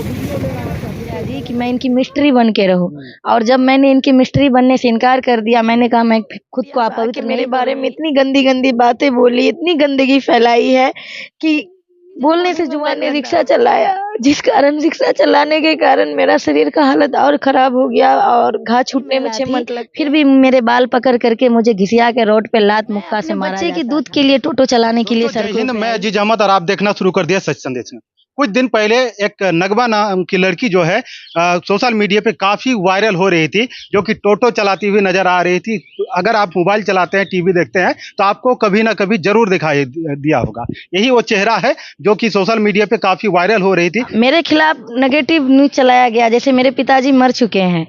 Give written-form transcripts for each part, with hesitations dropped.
जी कि मैं इनकी मिस्ट्री बन के रहूं, और जब मैंने इनकी मिस्ट्री बनने से इनकार कर दिया, मैंने कहा मैं खुद को अपवित्र मेरे बारे में इतनी गंदी गंदी बातें बोली, इतनी गंदगी फैलाई है कि बोलने से जुबान ने रिक्शा चलाया, जिस कारण रिक्शा चलाने के कारण मेरा शरीर का हालत और खराब हो गया और घा छूटने में 6 मंथ लग, फिर भी मेरे बाल पकड़ करके मुझे घिसिया के रोड पे लात मुक्का से मारा बच्चे की दूध के लिए टोटो चलाने के लिए जय हिंद, मैं अजीज अहमद और आप देखना शुरू कर दिया सच संदेश में। कुछ दिन पहले एक नगमा नाम की लड़की जो है सोशल मीडिया पे काफी वायरल हो रही थी, जो कि टोटो चलाती हुई नजर आ रही थी। अगर आप मोबाइल चलाते हैं, टीवी देखते हैं, तो आपको कभी ना कभी जरूर दिखाई दिया होगा। यही वो चेहरा है जो कि सोशल मीडिया पे काफी वायरल हो रही थी। मेरे खिलाफ नेगेटिव न्यूज चलाया गया, जैसे मेरे पिताजी मर चुके हैं,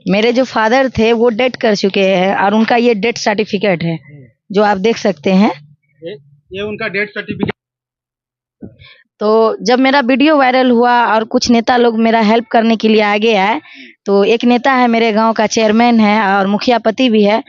मेरे जो फादर थे वो डेथ कर चुके हैं और उनका ये डेथ सर्टिफिकेट है जो आप देख सकते हैं। ये उनका डेथ सर्टिफिकेट। तो जब मेरा वीडियो वायरल हुआ और कुछ नेता लोग मेरा हेल्प करने के लिए आगे आए, तो एक नेता है मेरे गांव का, चेयरमैन है और मुखिया पति भी है,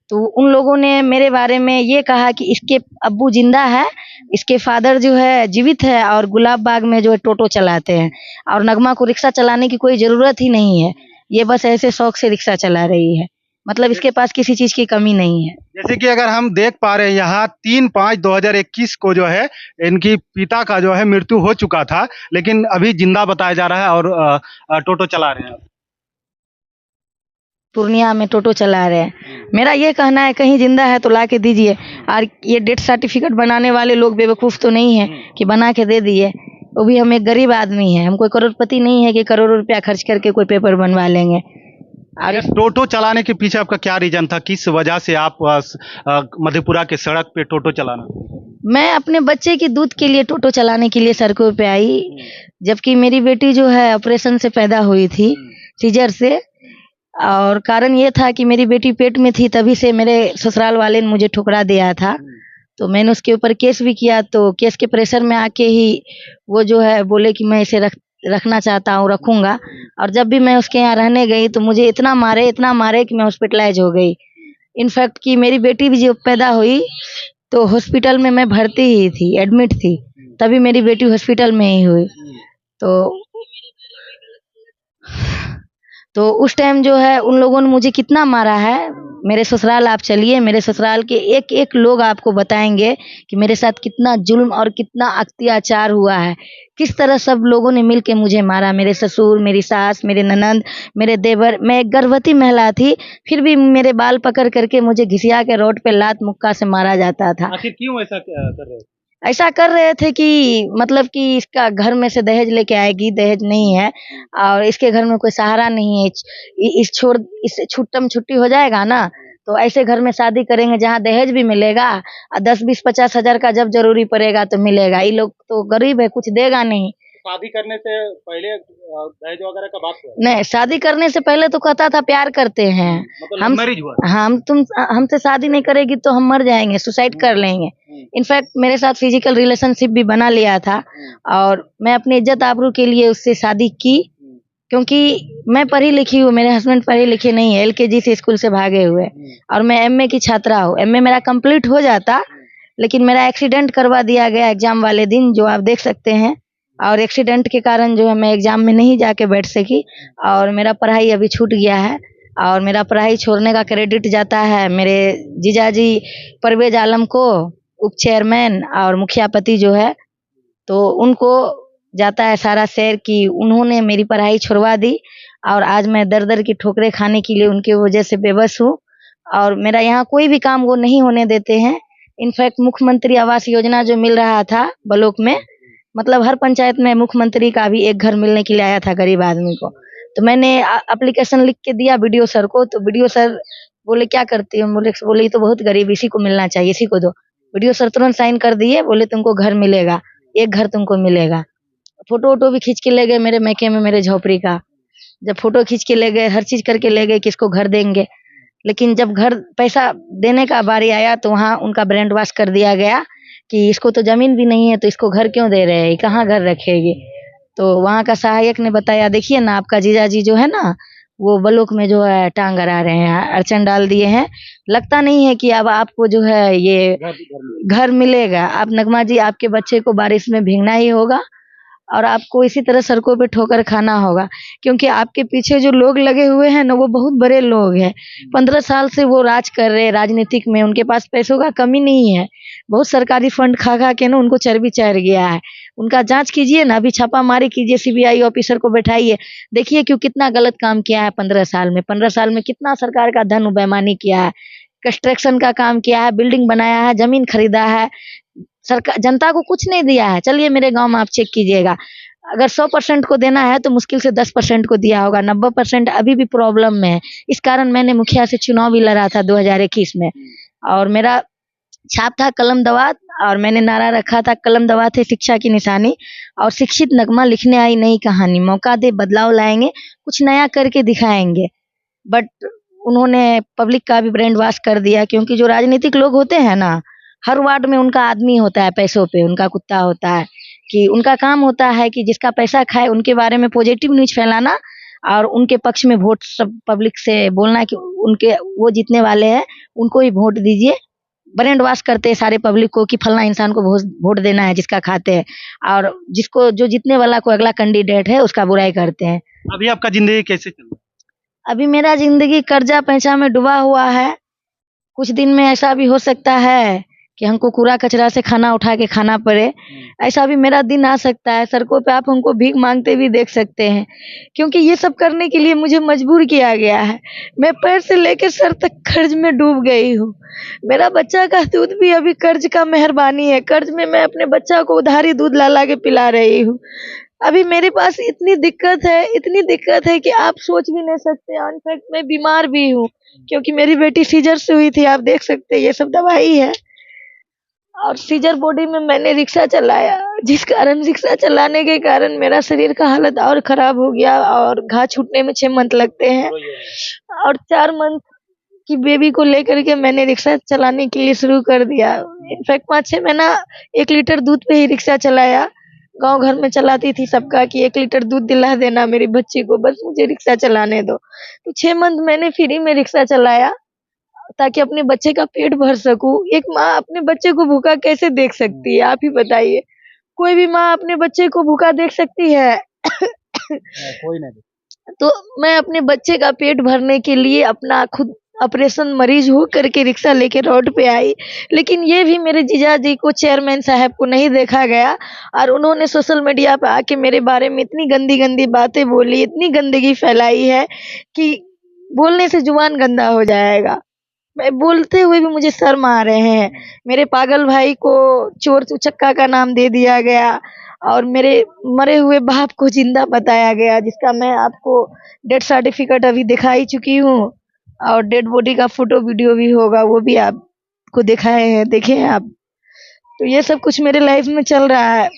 तो उन लोगों ने मेरे बारे में ये कहा कि इसके अब्बू जिंदा है, इसके फादर जो है जीवित है और गुलाब बाग में जो है टोटो चलाते हैं, और नगमा को रिक्शा चलाने की कोई ज़रूरत ही नहीं है, ये बस ऐसे शौक से रिक्शा चला रही है, मतलब इसके पास किसी चीज़ की कमी नहीं है। जैसे कि अगर हम देख पा रहे हैं यहाँ 3/5/2021 को जो है इनकी पिता का जो है मृत्यु हो चुका था, लेकिन अभी जिंदा बताया जा रहा है और टोटो चला रहे हैं। पूर्णिया में टोटो चला रहे हैं। मेरा ये कहना है कहीं जिंदा है तो ला के दीजिए, और ये डेथ सर्टिफिकेट बनाने वाले लोग बेवकूफ़ तो नहीं है कि बना के दे दिए। वो भी हम एक गरीब आदमी है, हम कोई करोड़पति नहीं है कि करोड़ों रुपया खर्च करके कोई पेपर बनवा लेंगे। और टोटो चलाने के पीछे आपका क्या रीजन था? किस वजह से आप मधेपुरा के सड़क पे टोटो चलाना? मैं अपने बच्चे की दूध के लिए टोटो चलाने के लिए सड़कों पे आई, जबकि मेरी बेटी जो है ऑपरेशन से पैदा हुई थी, सीजर से, और कारण ये था कि मेरी बेटी पेट में थी, तभी से मेरे ससुराल वाले ने मुझे ठुकरा दिया था, तो मैंने उसके ऊपर केस भी किया, तो केस के प्रेशर में आके ही वो जो है बोले कि मैं इसे रखना चाहता हूँ, रखूँगा। और जब भी मैं उसके यहाँ रहने गई तो मुझे इतना मारे कि मैं हॉस्पिटलाइज हो गई। इनफैक्ट कि मेरी बेटी भी जब पैदा हुई तो हॉस्पिटल में मैं भर्ती ही थी, एडमिट थी, तभी मेरी बेटी हॉस्पिटल में ही हुई। तो उस टाइम जो है उन लोगों ने मुझे कितना मारा है, मेरे ससुराल आप चलिए, मेरे ससुराल के एक एक लोग आपको बताएंगे कि मेरे साथ कितना जुल्म और कितना अत्याचार हुआ है, किस तरह सब लोगों ने मिल के मुझे मारा। मेरे ससुर, मेरी सास, मेरे ननंद, मेरे देवर, मैं एक गर्भवती महिला थी, फिर भी मेरे बाल पकड़ करके मुझे घिसिया के रोड पे लात मुक्का से मारा जाता था। आखिर क्यों ऐसा कर रहे थे? ऐसा कर रहे थे कि मतलब कि इसका घर में से दहेज लेके आएगी, दहेज नहीं है और इसके घर में कोई सहारा नहीं है, इस छुट्टम छुट्टी हो जाएगा ना, तो ऐसे घर में शादी करेंगे जहाँ दहेज भी मिलेगा और 10-20-50 हजार का जब जरूरी पड़ेगा तो मिलेगा। ये लोग तो गरीब है, कुछ देगा नहीं। शादी करने से पहले दहेज वगैरह का बात हुआ? नहीं, शादी करने से पहले तो कहता था प्यार करते हैं, मतलब हम मैरिज हुआ? हमसे शादी नहीं करेगी तो हम मर जाएंगे, सुसाइड कर लेंगे। इनफैक्ट मेरे साथ फिजिकल रिलेशनशिप भी बना लिया था और मैं अपनी इज्जत आबरू के लिए उससे शादी की, क्योंकि मैं पढ़ी लिखी हूँ, मेरे हस्बैंड पढ़े लिखे नहीं है, LKG से स्कूल से भागे हुए, और मैं MA की छात्रा हूँ। MA मेरा कंप्लीट हो जाता, लेकिन मेरा एक्सीडेंट करवा दिया गया एग्जाम वाले दिन, जो आप देख सकते हैं, और एक्सीडेंट के कारण जो है मैं एग्जाम में नहीं जाके बैठ सकी और मेरा पढ़ाई अभी छूट गया है, और मेरा पढ़ाई छोड़ने का क्रेडिट जाता है मेरे जीजाजी परवेज आलम को, उप चेयरमैन और मुखिया पति जो है, तो उनको जाता है सारा शेयर कि उन्होंने मेरी पढ़ाई छुड़वा दी और आज मैं दर दर की ठोकरें खाने के लिए उनकी वजह से बेबस हूँ, और मेरा यहाँ कोई भी काम वो नहीं होने देते हैं। इनफैक्ट मुख्यमंत्री आवास योजना जो मिल रहा था ब्लॉक में, मतलब हर पंचायत में मुख्यमंत्री का भी एक घर मिलने के लिए आया था गरीब आदमी को, तो मैंने एप्लीकेशन लिख के दिया BDO सर को, तो BDO सर बोले क्या करती हो, बोले ये तो बहुत गरीब, इसी को मिलना चाहिए, इसी को दो। BDO सर तुरंत साइन कर दिए, बोले तुमको घर मिलेगा, एक घर तुमको मिलेगा। फोटो वोटो भी खींच के ले गए मेरे मैके में, मेरे झोपड़ी का, जब फोटो खींच के ले गए, हर चीज करके ले गए, किसको घर देंगे, लेकिन जब घर पैसा देने का बारी आया तो वहाँ उनका ब्रेन वॉश कर दिया गया कि इसको तो जमीन भी नहीं है तो इसको घर क्यों दे रहे हैं, कहाँ घर रखेगी। तो वहाँ का सहायक ने बताया, देखिए ना आपका जीजाजी जो है ना, वो ब्लॉक में जो है टांग अड़ा रहे हैं, अड़चन डाल दिए हैं, लगता नहीं है कि अब आपको जो है ये घर मिलेगा। आप नगमा जी, आपके बच्चे को बारिश में भीगना ही होगा और आपको इसी तरह सड़कों पे ठोकर खाना होगा, क्योंकि आपके पीछे जो लोग लगे हुए हैं ना, वो बहुत बड़े लोग हैं। 15 साल से वो राज कर रहे हैं राजनीतिक में, उनके पास पैसों का कमी नहीं है। बहुत सरकारी फंड खा खा के ना उनको चर्बी चढ़ गया है। उनका जांच कीजिए ना, अभी छापामारी कीजिए, सीबीआई ऑफिसर को बैठाइए, देखिए क्यों कितना गलत काम किया है 15 साल में। 15 साल में कितना सरकार का धन बेईमानी किया है, कंस्ट्रक्शन का काम किया है, बिल्डिंग बनाया है, जमीन खरीदा है, सरकार जनता को कुछ नहीं दिया है। चलिए मेरे गांव में आप चेक कीजिएगा, अगर 100% को देना है तो मुश्किल से 10% को दिया होगा, 90% अभी भी प्रॉब्लम में है। इस कारण मैंने मुखिया से चुनाव भी लड़ा था 2021 में, और मेरा छाप था कलम दवा, और मैंने नारा रखा था कलम दवा थे शिक्षा की निशानी, और शिक्षित नगमा लिखने आई नई कहानी, मौका दे बदलाव लाएंगे, कुछ नया करके दिखाएंगे। बट उन्होंने पब्लिक का भी ब्रेन वॉश कर दिया, क्योंकि जो राजनीतिक लोग होते हैं ना, हर वार्ड में उनका आदमी होता है, पैसों पे उनका कुत्ता होता है, कि उनका काम होता है कि जिसका पैसा खाए उनके बारे में पॉजिटिव न्यूज फैलाना, और उनके पक्ष में वोट सब पब्लिक से बोलना कि उनके वो जीतने वाले हैं, उनको ही वोट दीजिए। ब्रेन वॉश करते हैं सारे पब्लिक को कि फलना इंसान को वोट देना है जिसका खाते हैं, और जिसको जो जीतने वाला को अगला कैंडिडेट है उसका बुराई करते हैं। अभी आपका जिंदगी कैसे चल रहा है? अभी मेरा जिंदगी कर्जा पैंचा में डूबा हुआ है। कुछ दिन में ऐसा भी हो सकता है कि हमको कूड़ा कचरा से खाना उठा के खाना पड़े, ऐसा भी मेरा दिन आ सकता है। सड़कों पे आप हमको भीख मांगते भी देख सकते हैं, क्योंकि ये सब करने के लिए मुझे मजबूर किया गया है। मैं पैर से लेकर सर तक कर्ज में डूब गई हूँ। मेरा बच्चा का दूध भी अभी कर्ज का मेहरबानी है, कर्ज में मैं अपने बच्चा को उधारी दूध ला ला के पिला रही हूँ। अभी मेरे पास इतनी दिक्कत है कि आप सोच भी नहीं सकते। इनफैक्ट मैं बीमार भी हूँ, क्योंकि मेरी बेटी सीजर से हुई थी, आप देख सकते हैं ये सब दवाई है। और सीजर बॉडी में मैंने रिक्शा चलाया, जिस कारण रिक्शा चलाने के कारण मेरा शरीर का हालत और खराब हो गया, और घाव छूटने में 6 मंथ लगते हैं, और 4 मंथ की बेबी को लेकर के मैंने रिक्शा चलाने के लिए शुरू कर दिया। इनफैक्ट 5-6 महीना 1 लीटर दूध पे ही रिक्शा चलाया। गांव घर में चलाती थी सबका कि 1 लीटर दूध दिला देना मेरी बच्ची को, बस मुझे रिक्शा चलाने दो। तो 6 मंथ मैंने फ्री में रिक्शा चलाया, ताकि अपने बच्चे का पेट भर सकूं। एक माँ अपने बच्चे को भूखा कैसे देख सकती है, आप ही बताइए। कोई भी माँ अपने बच्चे को भूखा देख सकती है? कोई नहीं। तो मैं अपने बच्चे का पेट भरने के लिए अपना खुद ऑपरेशन मरीज हो करके रिक्शा लेके रोड पे आई, लेकिन ये भी मेरे जीजाजी को, चेयरमैन साहब को नहीं देखा गया, और उन्होंने सोशल मीडिया पे आके मेरे बारे में इतनी गंदी गंदी बातें बोली, इतनी गंदगी फैलाई है कि बोलने से जुबान गंदा हो जाएगा। मैं बोलते हुए भी मुझे शर्म आ रहे हैं। मेरे पागल भाई को चोर उचक्का का नाम दे दिया गया, और मेरे मरे हुए बाप को जिंदा बताया गया, जिसका मैं आपको डेथ सर्टिफिकेट अभी दिखा ही चुकी हूँ, और डेड बॉडी का फोटो वीडियो भी होगा, वो भी आपको दिखाए हैं, देखे हैं आप। तो ये सब कुछ मेरे लाइफ में चल रहा है।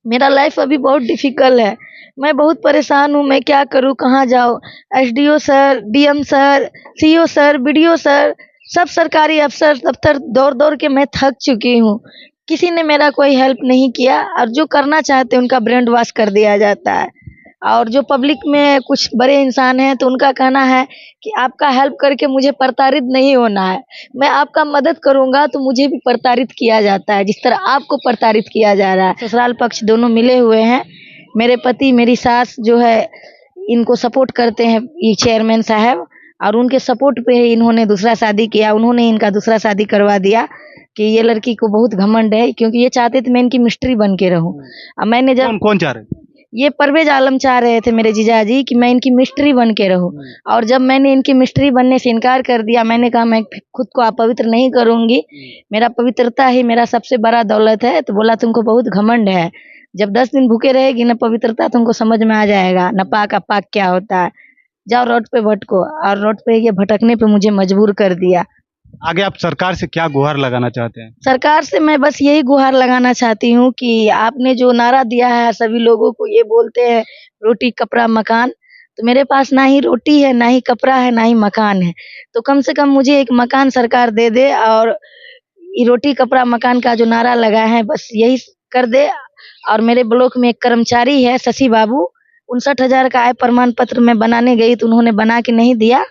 मेरा लाइफ अभी बहुत डिफिकल्ट है, मैं बहुत परेशान हूँ। मैं क्या करूँ, कहाँ जाऊँ? SDO sir, DM sir, CO sir, BDO sir, सब सरकारी अफसर दफ्तर दौड़ दौड़ के मैं थक चुकी हूँ। किसी ने मेरा कोई हेल्प नहीं किया, और जो करना चाहते उनका ब्रेन वॉश कर दिया जाता है। और जो पब्लिक में कुछ बड़े इंसान हैं तो उनका कहना है कि आपका हेल्प करके मुझे प्रताड़ित नहीं होना है, मैं आपका मदद करूंगा तो मुझे भी प्रताड़ित किया जाता है, जिस तरह आपको प्रताड़ित किया जा रहा है। ससुराल पक्ष दोनों मिले हुए हैं। मेरे पति, मेरी सास जो है, इनको सपोर्ट करते हैं ये चेयरमैन साहब, और उनके सपोर्ट पे ही इन्होंने दूसरा शादी किया। उन्होंने इनका दूसरा शादी करवा दिया कि ये लड़की को बहुत घमंड है, क्योंकि ये चाहते थे मैं इनकी मिस्ट्री बन के रहूं। अब मैंने जब कौन चाह रहे? ये परवेज आलम चाह रहे थे मेरे जीजाजी कि मैं इनकी मिस्ट्री बन के रहूं, और जब मैंने इनकी मिस्ट्री बनने से इनकार कर दिया, मैंने कहा मैं खुद को अपवित्र नहीं करूंगी, मेरा पवित्रता ही मेरा सबसे बड़ा दौलत है। तो बोला तुमको बहुत घमंड है, जब 10 दिन भूखे रहेगी न पवित्रता तुमको समझ में आ जाएगा, न पाक अपाक क्या होता है। जाओ रोड पे भटको, और रोड पे ये भटकने पे मुझे मजबूर कर दिया। आगे आप सरकार से क्या गुहार लगाना चाहते हैं? सरकार से मैं बस यही गुहार लगाना चाहती हूँ कि आपने जो नारा दिया है सभी लोगों को, ये बोलते हैं रोटी कपड़ा मकान, तो मेरे पास ना ही रोटी है, ना ही कपड़ा है, ना ही मकान है। तो कम से कम मुझे एक मकान सरकार दे दे, और ये रोटी कपड़ा मकान का जो नारा लगा है बस यही कर दे। और मेरे ब्लॉक में एक कर्मचारी है शशि बाबू, 59,000 का आय प्रमाण पत्र मैं बनाने गई तो उन्होंने बना के नहीं दिया,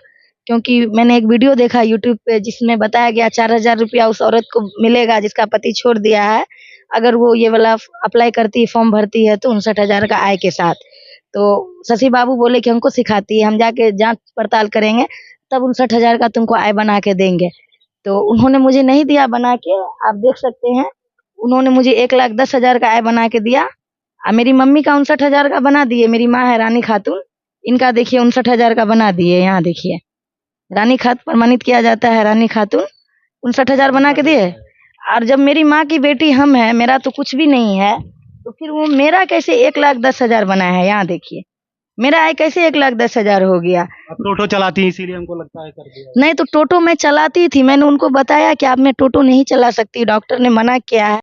क्योंकि मैंने एक वीडियो देखा यूट्यूब पे जिसमें बताया गया 4,000 रुपया उस औरत को मिलेगा जिसका पति छोड़ दिया है, अगर वो ये वाला अप्लाई करती है, फॉर्म भरती है तो 59,000 का आय के साथ। तो शशि बाबू बोले कि हमको सिखाती है, हम जाके जांच पड़ताल करेंगे तब 59,000 का तुमको आय बना के देंगे। तो उन्होंने मुझे नहीं दिया बना के, आप देख सकते हैं। उन्होंने मुझे 1,10,000 का आय बना के दिया। मेरी मम्मी का 59,000 का बना दिए। मेरी माँ है रानी खातून, इनका देखिए 59,000 का बना दिए। यहाँ देखिए रानी खात प्रमाणित किया जाता है, रानी खातून 59,000 बना के दिए। और जब मेरी माँ की बेटी हम है, मेरा तो कुछ भी नहीं है, तो फिर वो मेरा कैसे 1,10,000 बना है। यहाँ देखिए मेरा आय कैसे 1,10,000 हो गया। आप टोटो चलाती हैं इसीलिए हमको लगता है कर दिया। नहीं तो टोटो मैं चलाती थी, मैंने उनको बताया कि आप मैं टोटो नहीं चला सकती, डॉक्टर ने मना किया है।